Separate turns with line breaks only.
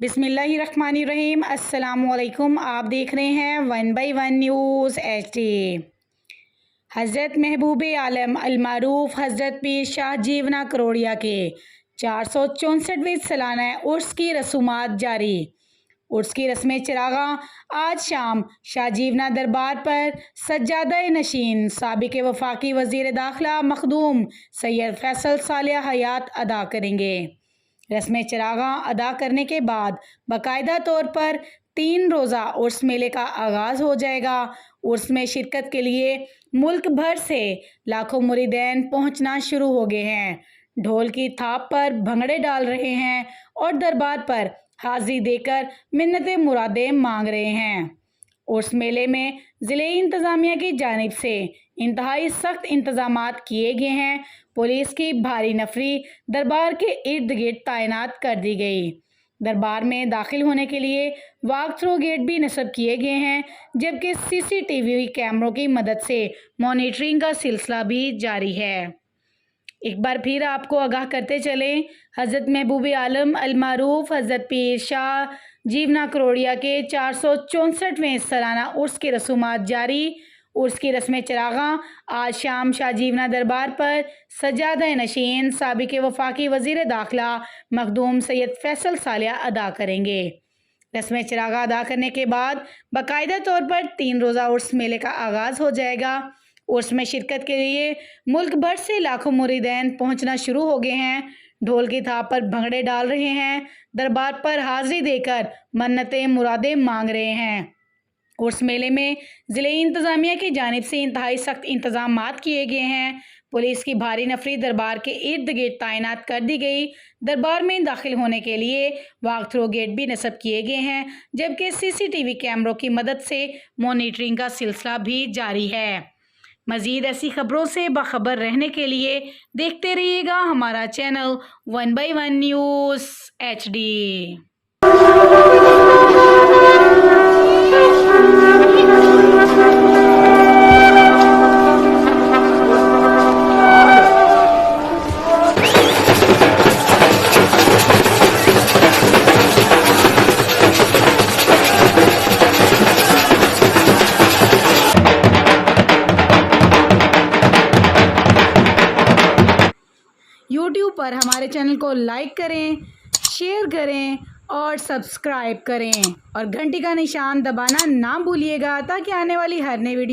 बिस्मिल्लाहिर्रहमानिर्रहीम। अस्सलाम वालेकुम। आप देख रहे हैं 1/1 न्यूज़ HD। हज़रत महबूब आलम अलमारूफ हज़रत पीर शाह जीवना करोड़िया के 464वें सालाना उर्स की रसूमात जारी। उर्स की रस्म चरागा आज शाम शाह जीवना दरबार पर सज्जादा नशीन साबिक वफाकी वज़ीर दाखिला मखदूम सैयद फैसल सालिह हयात अदा करेंगे। रस्म चरागा अदा करने के बाद बाकायदा तौर पर 3 रोज़ा उर्स मेले का आगाज़ हो जाएगा। उर्स में शिरकत के लिए मुल्क भर से लाखों मुरीदैन पहुंचना शुरू हो गए हैं। ढोल की थाप पर भंगड़े डाल रहे हैं और दरबार पर हाजिरी देकर मिन्नतें मुरादें मांग रहे हैं। उर्स मेले में ज़िले इंतज़ामिया की जानिब से इंतहाई सख्त इंतज़ामात किए गए हैं। पुलिस की भारी नफरी दरबार के इर्द गिर्द तैनात कर दी गई। दरबार में दाखिल होने के लिए वॉक थ्रू गेट भी नस्ब किए गए हैं, जबकि CCTV कैमरों की मदद से मॉनिटरिंग का सिलसिला भी जारी है। एक बार फिर आपको आगाह करते चलें, हज़रत महबूब आलम अलमारूफ हज़रत पीर शाह जीवना करोड़िया के 464वें सालाना उर्स की रसूमात जारी। उर्स की रस्म चरागा आज शाम शाह जीवना दरबार पर सज्जादा नशीन साबिक वफाकी वज़ीर दाखिला मखदूम सैयद फैसल सालिह अदा करेंगे। रस्म चरागा अदा करने के बाद बाकायदा तौर पर 3 रोज़ा उर्स मेले का आगाज़ हो जाएगा। उर्स में शिरकत के लिए मुल्क भर से लाखों मुरीदैन पहुंचना शुरू हो गए हैं। ढोल की थाप पर भंगड़े डाल रहे हैं, दरबार पर हाजिरी देकर मन्नतें मुरादें मांग रहे हैं। उर्स मेले में ज़िले इंतज़ामिया की जानिब से इंतहाई सख्त इंतज़ामात किए गए हैं। पुलिस की भारी नफरी दरबार के इर्द गिर्द तैनात कर दी गई। दरबार में दाखिल होने के लिए वॉक थ्रू गेट भी नस्ब किए गए हैं, जबकि CCTV कैमरों की मदद से मॉनिटरिंग का सिलसिला भी जारी है। मज़ीद ऐसी खबरों से बाखबर रहने के लिए देखते रहिएगा हमारा चैनल 1/1 न्यूज़ HD। YouTube पर हमारे चैनल को लाइक करें, शेयर करें और सब्सक्राइब करें और घंटी का निशान दबाना ना भूलिएगा, ताकि आने वाली हर नई वीडियो